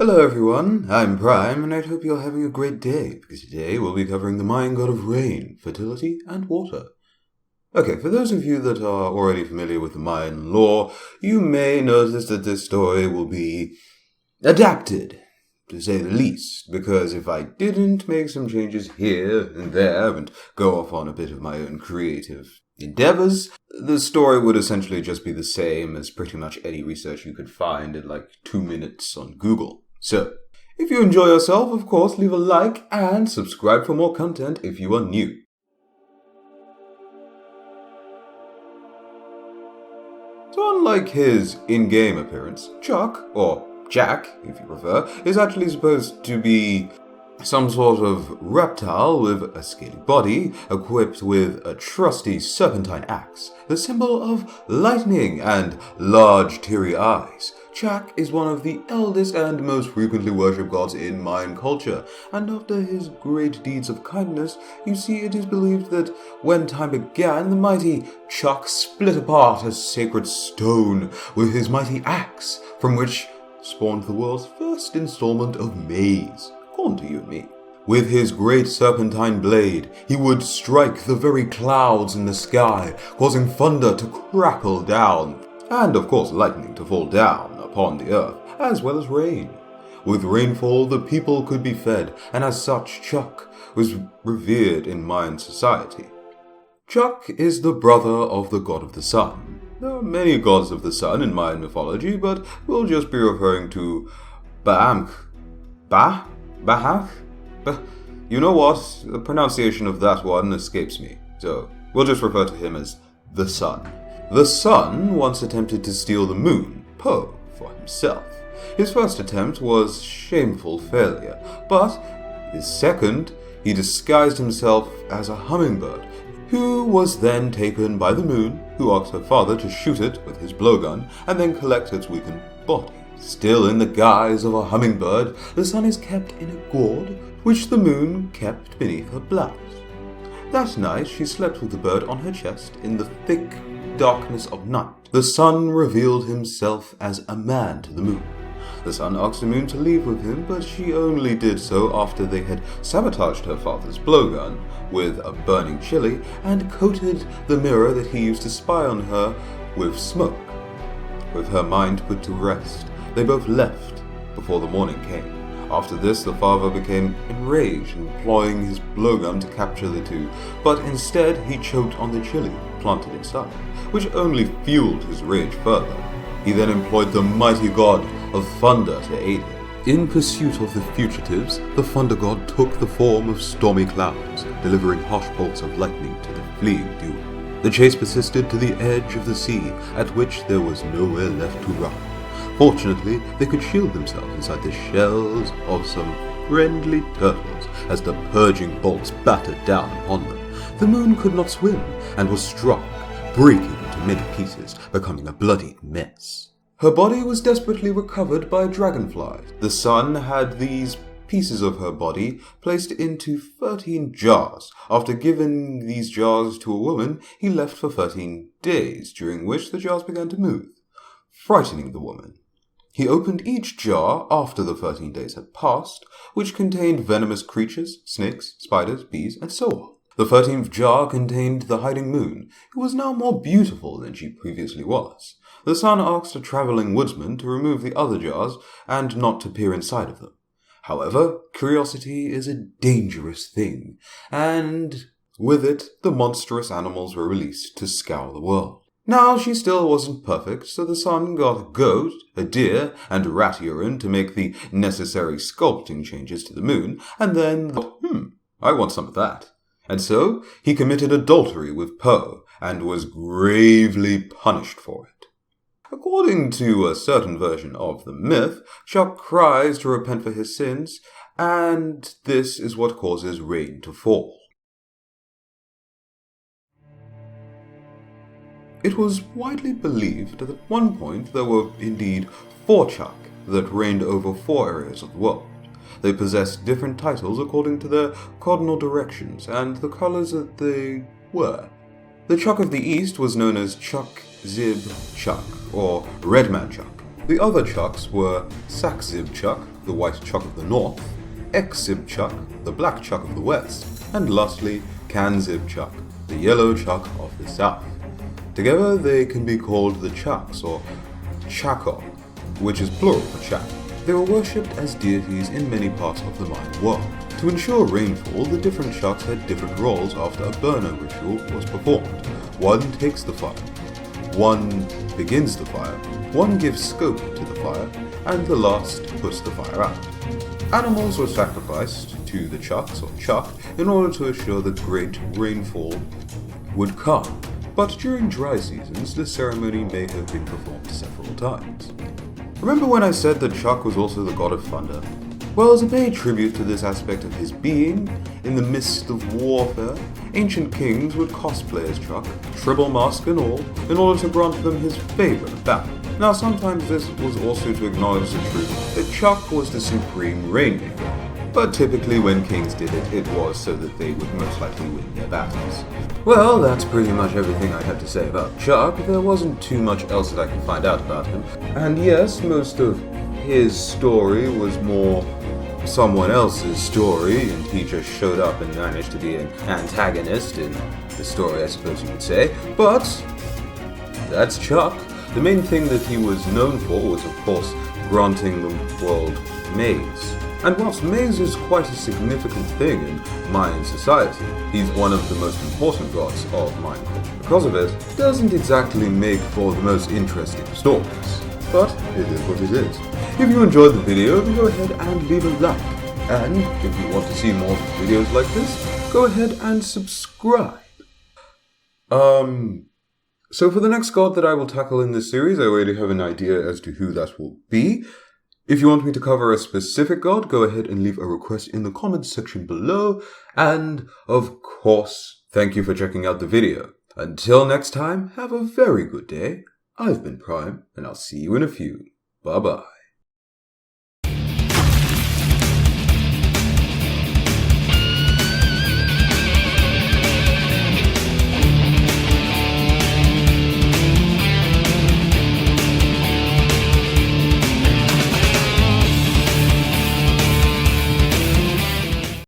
Hello everyone, I'm Prime, and I hope you're having a great day, because today we'll be covering the Mayan God of rain, fertility, and water. Okay, for those of you that are already familiar with the Mayan lore, you may notice that this story will be adapted, to say the least, because if I didn't make some changes here and there and go off on a bit of my own creative endeavors, the story would essentially just be the same as pretty much any research you could find in like 2 minutes on Google. So, if you enjoy yourself, of course, leave a like and subscribe for more content if you are new. So unlike his in-game appearance, Chaac, or Chac, if you prefer, is actually supposed to be some sort of reptile with a scaly body, equipped with a trusty serpentine axe, the symbol of lightning and large teary eyes. Chac is one of the eldest and most frequently worshipped gods in Mayan culture, and after his great deeds of kindness, you see it is believed that when time began, the mighty Chaac split apart a sacred stone with his mighty axe, from which spawned the world's first installment of maize, corn to you and me. With his great serpentine blade, he would strike the very clouds in the sky, causing thunder to crackle down, and of course lightning to fall down upon the earth, as well as rain. With rainfall, the people could be fed, and as such, Chaac was revered in Mayan society. Chaac is the brother of the god of the sun. There are many gods of the sun in Mayan mythology, but we'll just be referring to Bahak? You know what? The pronunciation of that one escapes me, so we'll just refer to him as the sun. The sun once attempted to steal the moon, Po, for himself. His first attempt was shameful failure, but his second, he disguised himself as a hummingbird, who was then taken by the moon, who asked her father to shoot it with his blowgun and then collect its weakened body. Still in the guise of a hummingbird, the sun is kept in a gourd, which the moon kept beneath her blouse. That night she slept with the bird on her chest in the thick darkness of night. The sun revealed himself as a man to the moon. The sun asked the moon to leave with him, but she only did so after they had sabotaged her father's blowgun with a burning chili and coated the mirror that he used to spy on her with smoke. With her mind put to rest, they both left before the morning came. After this, the father became enraged, employing his blowgun to capture the two, but instead he choked on the chili planted inside, which only fueled his rage further. He then employed the mighty god of thunder to aid him. In pursuit of the fugitives, the thunder god took the form of stormy clouds, delivering harsh bolts of lightning to the fleeing duo. The chase persisted to the edge of the sea, at which there was nowhere left to run. Fortunately, they could shield themselves inside the shells of some friendly turtles as the purging bolts battered down upon them. The moon could not swim and was struck, breaking into many pieces, becoming a bloody mess. Her body was desperately recovered by dragonflies. The sun had these pieces of her body placed into 13 jars. After giving these jars to a woman, he left for 13 days, during which the jars began to move, frightening the woman. He opened each jar after the 13 days had passed, which contained venomous creatures, snakes, spiders, bees, and so on. The 13th jar contained the hiding moon, who was now more beautiful than she previously was. The sun asked a traveling woodsman to remove the other jars and not to peer inside of them. However, curiosity is a dangerous thing, and with it, the monstrous animals were released to scour the world. Now, she still wasn't perfect, so the sun got a goat, a deer, and rat urine to make the necessary sculpting changes to the moon, and then I want some of that. And so, he committed adultery with Po, and was gravely punished for it. According to a certain version of the myth, Chaac cries to repent for his sins, and this is what causes rain to fall. It was widely believed that at one point there were indeed 4 Chaac that reigned over 4 areas of the world. They possessed different titles according to their cardinal directions and the colors that they were. The Chaac of the East was known as Chac Zib Chaac, or Red Man Chaac. The other Chaacs were Sac Zib Chaac, the white Chac of the north, X-Zib Chac, the black Chac of the west, and lastly, Can-Zib Chac, the yellow Chac of the south. Together they can be called the Chacs or Chaac, which is plural for Chac. They were worshipped as deities in many parts of the Mayan world. To ensure rainfall, the different Chacs had different roles after a burner ritual was performed. One takes the fire, one begins the fire, one gives scope to the fire, and the last puts the fire out. Animals were sacrificed to the Chacs or Chac in order to assure that great rainfall would come, but during dry seasons this ceremony may have been performed several times. Remember when I said that Chac was also the god of thunder? Well, as a paid tribute to this aspect of his being, in the midst of warfare, ancient kings would cosplay as Chac, tribal mask and all, in order to grant them his favor in battle. Now, sometimes this was also to acknowledge the truth that Chac was the supreme rainmaker, but typically when kings did it, it was so that they would most likely win their battles. Well, that's pretty much everything I had to say about Chac. There wasn't too much else that I could find out about him. And yes, most of his story was more someone else's story, and he just showed up and managed to be an antagonist in the story, I suppose you could say. But that's Chac. The main thing that he was known for was, of course, granting the world maize. And whilst maize is quite a significant thing in Mayan society, he's one of the most important gods of Mayan culture. Because of it, doesn't exactly make for the most interesting stories. But it is what it is. If you enjoyed the video, then go ahead and leave a like. And if you want to see more videos like this, go ahead and subscribe. So for the next god that I will tackle in this series, I already have an idea as to who that will be. If you want me to cover a specific god, go ahead and leave a request in the comments section below. And, of course, thank you for checking out the video. Until next time, have a very good day. I've been Prime, and I'll see you in a few. Bye-bye.